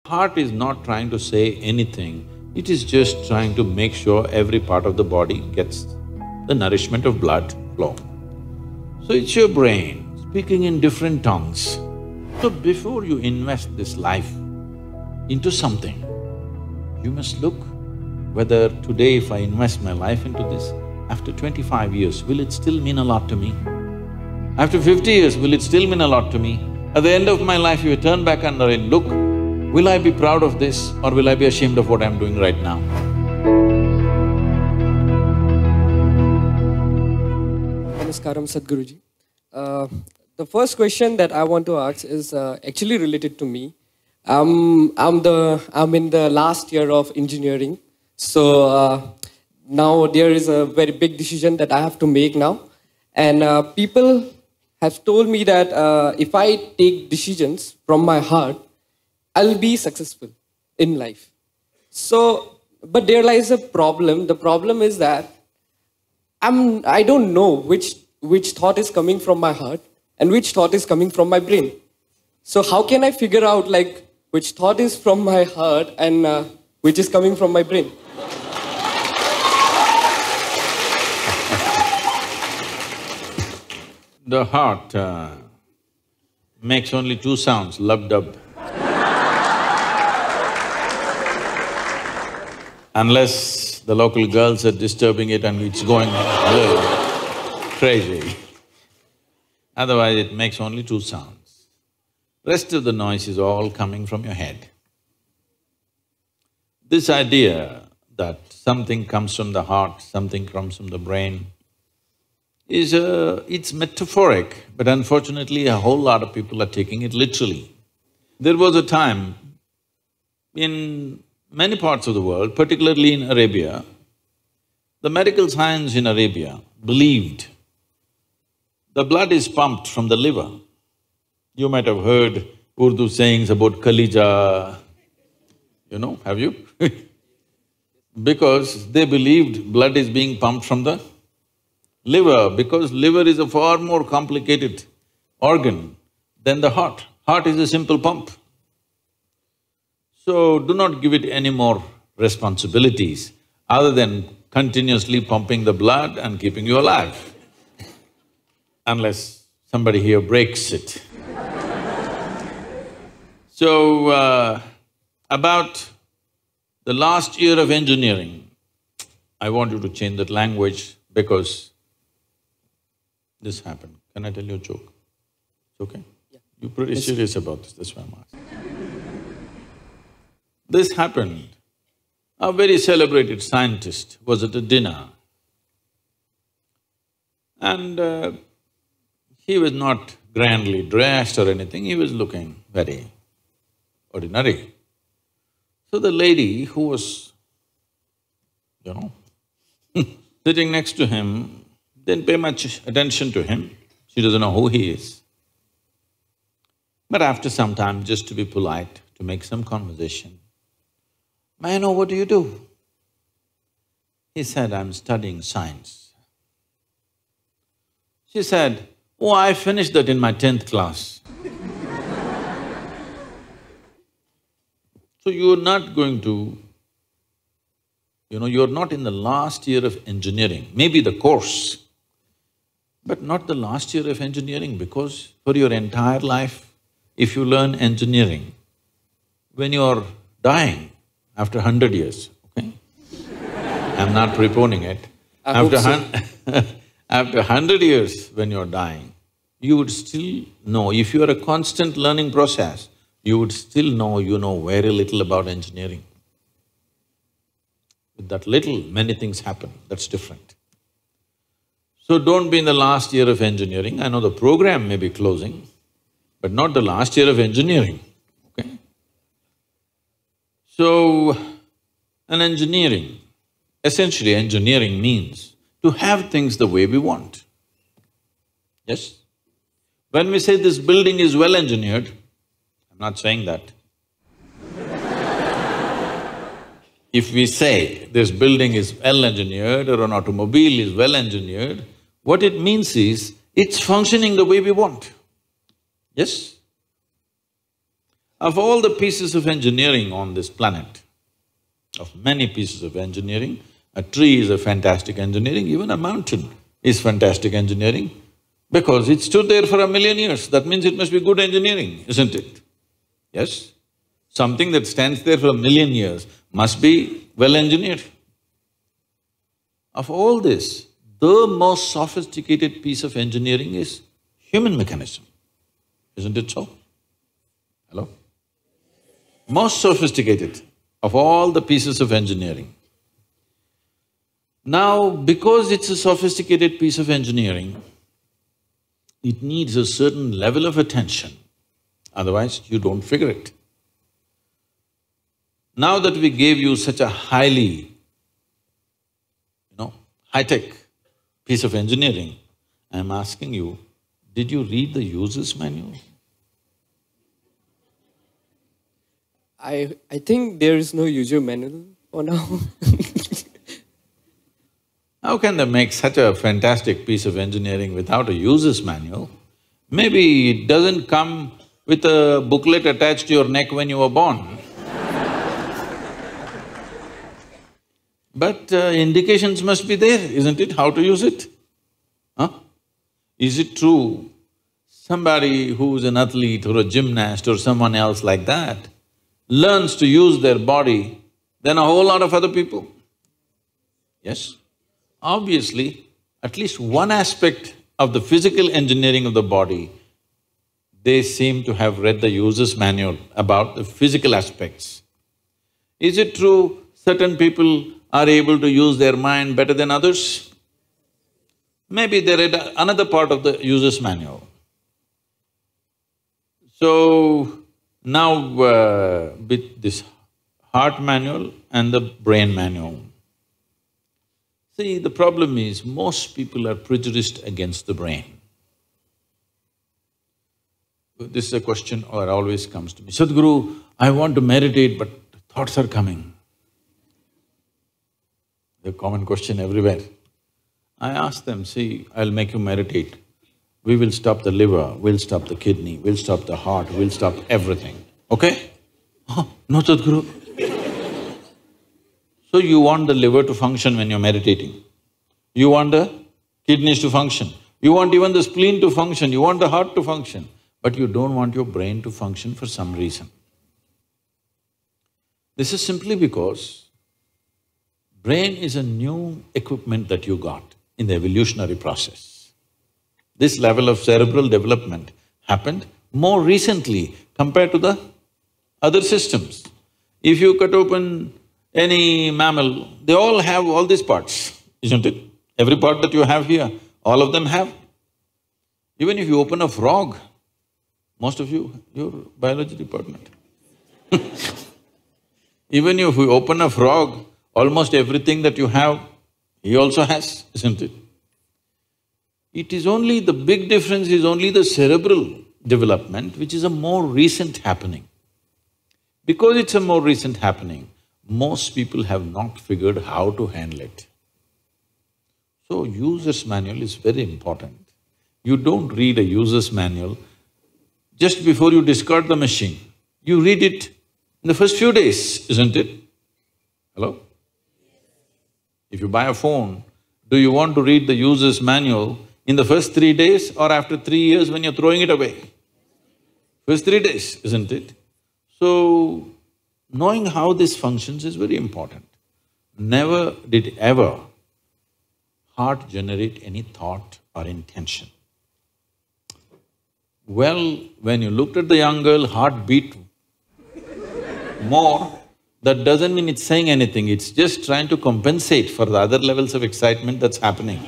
Heart is not trying to say anything, it is just trying to make sure every part of the body gets the nourishment of blood flow. So it's your brain speaking in different tongues. So before you invest this life into something, you must look whether today if I invest my life into this, after 25 years, will it still mean a lot to me? After 50 years, will it still mean a lot to me? At the end of my life, if I turn back and I look, will I be proud of this or will I be ashamed of what I'm doing right now? Namaskaram, Sadhguruji. The first question that I want to ask is actually related to me. I'm in the last year of engineering, so now there is a very big decision that I have to make now, and people have told me that if I take decisions from my heart, I'll be successful in life. So, but there lies a problem. The problem is that I don't know which thought is coming from my heart and which thought is coming from my brain. So how can I figure out which thought is from my heart and which is coming from my brain? The heart makes only two sounds, lub-dub. Unless the local girls are disturbing it and it's going crazy. Otherwise it makes only two sounds. Rest of the noise is all coming from your head. This idea that something comes from the heart, something comes from the brain, it's metaphoric, but unfortunately a whole lot of people are taking it literally. There was a time in many parts of the world, particularly in Arabia, the medical science in Arabia believed the blood is pumped from the liver. You might have heard Urdu sayings about Kalija, have you? Because they believed blood is being pumped from the liver, because liver is a far more complicated organ than the heart. Heart is a simple pump. So do not give it any more responsibilities other than continuously pumping the blood and keeping you alive, unless somebody here breaks it. So, about the last year of engineering, I want you to change that language because this happened. Can I tell you a joke? It's okay? Yeah. You're pretty serious about this, that's why I'm asking. This happened. A very celebrated scientist was at a dinner and he was not grandly dressed or anything, he was looking very ordinary. So the lady who was, sitting next to him didn't pay much attention to him, she doesn't know who he is. But after some time, just to be polite, to make some conversation, "May I know what do you do?" He said, "I'm studying science." She said, "Oh, I finished that in my 10th class." So you're not going to, you're not in the last year of engineering, maybe the course, but not the last year of engineering, because for your entire life, if you learn engineering, when you're dying, after 100 years, okay? I'm not preponing it. After 100 years when you're dying, you would still know, if you are a constant learning process, you would still know you know very little about engineering. With that little, many things happen, that's different. So don't be in the last year of engineering. I know the program may be closing, but not the last year of engineering, okay? So, essentially engineering means to have things the way we want. Yes? When we say this building is well engineered, I'm not saying that. If we say this building is well engineered or an automobile is well engineered, what it means is it's functioning the way we want. Yes? Of all the pieces of engineering on this planet, of many pieces of engineering, a tree is a fantastic engineering, even a mountain is fantastic engineering, because it stood there for 1,000,000 years, that means it must be good engineering, isn't it? Yes? Something that stands there for 1,000,000 years must be well engineered. Of all this, the most sophisticated piece of engineering is human mechanism, isn't it so? Hello? Most sophisticated of all the pieces of engineering. Now, because it's a sophisticated piece of engineering, it needs a certain level of attention, otherwise you don't figure it. Now that we gave you such a highly, high-tech piece of engineering, I'm asking you, did you read the user's manual? I think there is no user manual for now. How can they make such a fantastic piece of engineering without a user's manual? Maybe it doesn't come with a booklet attached to your neck when you were born. But indications must be there, isn't it, how to use it? Huh? Is it true somebody who's an athlete or a gymnast or someone else like that learns to use their body than a whole lot of other people? Yes? Obviously, at least one aspect of the physical engineering of the body, they seem to have read the user's manual about the physical aspects. Is it true certain people are able to use their mind better than others? Maybe they read another part of the user's manual. So, now with this heart manual and the brain manual, see, the problem is most people are prejudiced against the brain. This is a question that always comes to me, Sadhguru, I want to meditate but thoughts are coming. A common question everywhere. I ask them, see, I'll make you meditate. We will stop the liver, we'll stop the kidney, we'll stop the heart, we'll stop everything, okay? Oh, no, Sadhguru. So you want the liver to function when you're meditating. You want the kidneys to function. You want even the spleen to function, you want the heart to function. But you don't want your brain to function for some reason. This is simply because brain is a new equipment that you got in the evolutionary process. This level of cerebral development happened more recently compared to the other systems. If you cut open any mammal, they all have all these parts, isn't it? Every part that you have here, all of them have. Even if you open a frog, most of you, you're biology department. Even if you open a frog, almost everything that you have, he also has, isn't it? It is only… the big difference is only the cerebral development, which is a more recent happening. Because it's a more recent happening, most people have not figured how to handle it. So, user's manual is very important. You don't read a user's manual just before you discard the machine. You read it in the first few days, isn't it? Hello? If you buy a phone, do you want to read the user's manual in the first 3 days or after 3 years when you're throwing it away? First 3 days, isn't it? So, knowing how this functions is very important. Never did ever heart generate any thought or intention. Well, when you looked at the young girl, heart beat more. That doesn't mean it's saying anything, it's just trying to compensate for the other levels of excitement that's happening.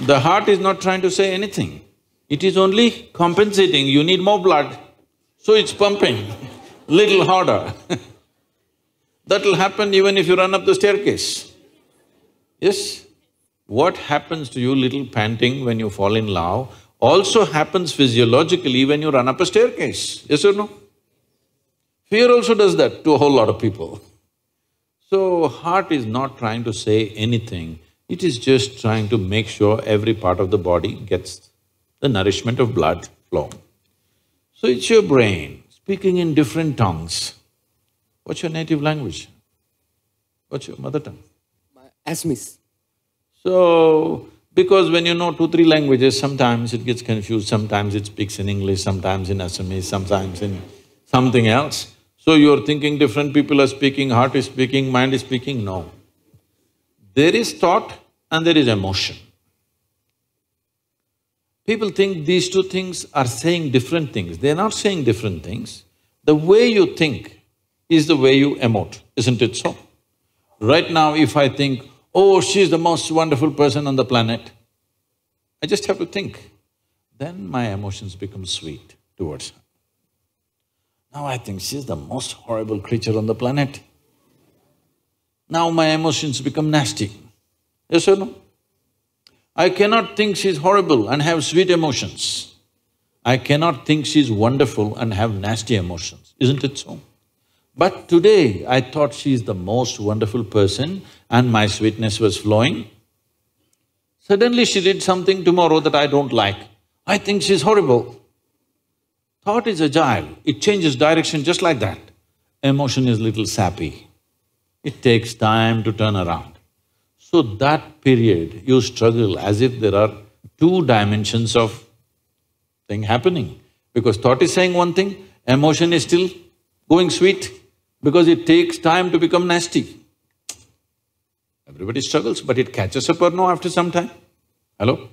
The heart is not trying to say anything, it is only compensating, you need more blood, so it's pumping little harder. That'll happen even if you run up the staircase. Yes? What happens to you little panting when you fall in love also happens physiologically when you run up a staircase, yes or no? Fear also does that to a whole lot of people. So, heart is not trying to say anything, It is just trying to make sure every part of the body gets the nourishment of blood flow. So it's your brain speaking in different tongues. What's your native language? What's your mother tongue? Assamese. So, because when you know 2, 3 languages, sometimes it gets confused, sometimes it speaks in English, sometimes in Assamese, sometimes in something else. So you're thinking different people are speaking, heart is speaking, mind is speaking, no. There is thought and there is emotion. People think these two things are saying different things. They're not saying different things. The way you think is the way you emote, isn't it so? Right now, if I think, oh, she's the most wonderful person on the planet, I just have to think. Then my emotions become sweet towards her. Now I think she's the most horrible creature on the planet. Now my emotions become nasty. Yes or no? I cannot think she's horrible and have sweet emotions. I cannot think she's wonderful and have nasty emotions, isn't it so? But today, I thought she's the most wonderful person and my sweetness was flowing. Suddenly she did something tomorrow that I don't like. I think she's horrible. Thought is agile, it changes direction just like that. Emotion is little sappy. It takes time to turn around. So that period, you struggle as if there are 2 dimensions of thing happening. Because thought is saying one thing, emotion is still going sweet, because it takes time to become nasty. Everybody struggles, but it catches up or no after some time? Hello?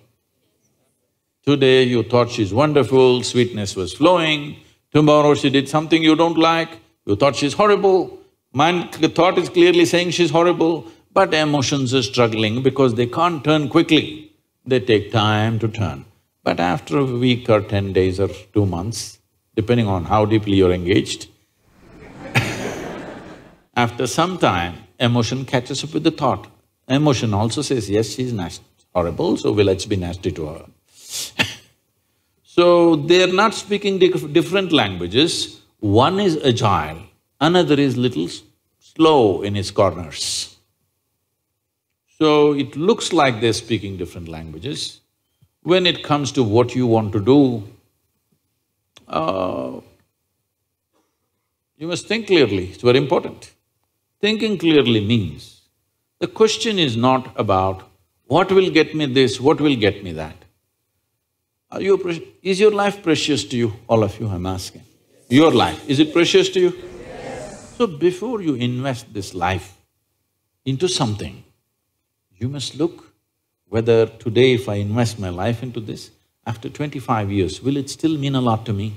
Today you thought she's wonderful, sweetness was flowing, tomorrow she did something you don't like, you thought she's horrible, the thought is clearly saying she's horrible, but emotions are struggling because they can't turn quickly, they take time to turn. But after a week or 10 days or 2 months, depending on how deeply you're engaged, after some time, emotion catches up with the thought. Emotion also says, yes, she's horrible, so let's be nasty to her. So, they're not speaking different languages, one is agile, another is little slow in its corners. So, it looks like they're speaking different languages. When it comes to what you want to do, you must think clearly, it's very important. Thinking clearly means, the question is not about what will get me this, what will get me that. Is your life precious to you? All of you, I'm asking. Your life, is it precious to you? Yes. So before you invest this life into something, you must look whether today if I invest my life into this, after 25 years, will it still mean a lot to me?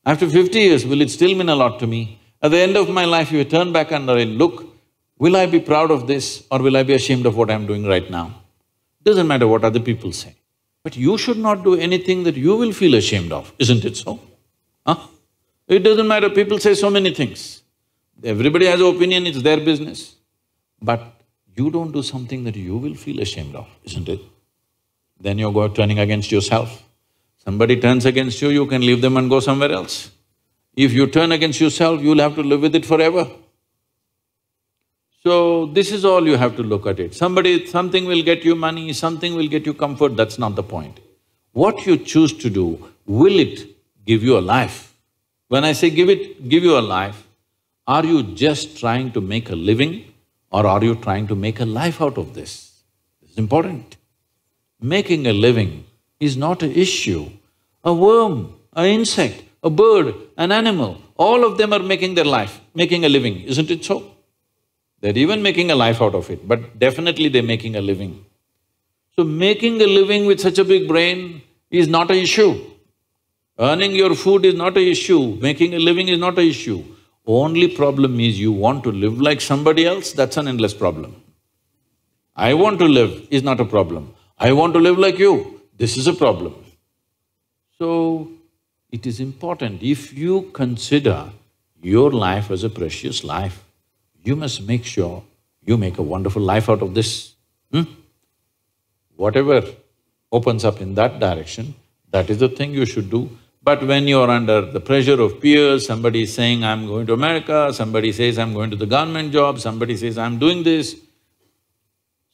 After 50 years, will it still mean a lot to me? At the end of my life, if you turn back and look, will I be proud of this or will I be ashamed of what I'm doing right now? Doesn't matter what other people say. But you should not do anything that you will feel ashamed of, isn't it so? Huh? It doesn't matter, people say so many things. Everybody has an opinion, it's their business. But you don't do something that you will feel ashamed of, isn't it? Then you're turning against yourself. Somebody turns against you, you can leave them and go somewhere else. If you turn against yourself, you'll have to live with it forever. So, this is all you have to look at it. Something will get you money, something will get you comfort, that's not the point. What you choose to do, will it give you a life? When I say give you a life, are you just trying to make a living or are you trying to make a life out of this? It's important. Making a living is not an issue. A worm, an insect, a bird, an animal, all of them are making their life, making a living, isn't it so? They're even making a life out of it, but definitely they're making a living. So making a living with such a big brain is not an issue. Earning your food is not an issue, making a living is not an issue. Only problem is you want to live like somebody else, that's an endless problem. I want to live is not a problem. I want to live like you, this is a problem. So, it is important, if you consider your life as a precious life, you must make sure you make a wonderful life out of this. Whatever opens up in that direction, that is the thing you should do. But when you're under the pressure of peers, somebody is saying, I'm going to America, somebody says, I'm going to the government job, somebody says, I'm doing this.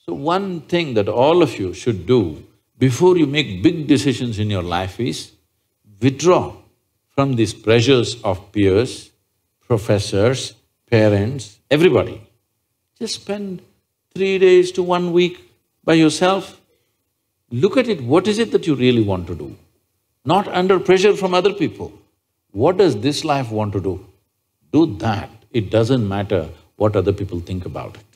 So one thing that all of you should do before you make big decisions in your life is withdraw from these pressures of peers, professors, parents, everybody. Just spend 3 days to 1 week by yourself. Look at it, what is it that you really want to do? Not under pressure from other people. What does this life want to do? Do that. It doesn't matter what other people think about it.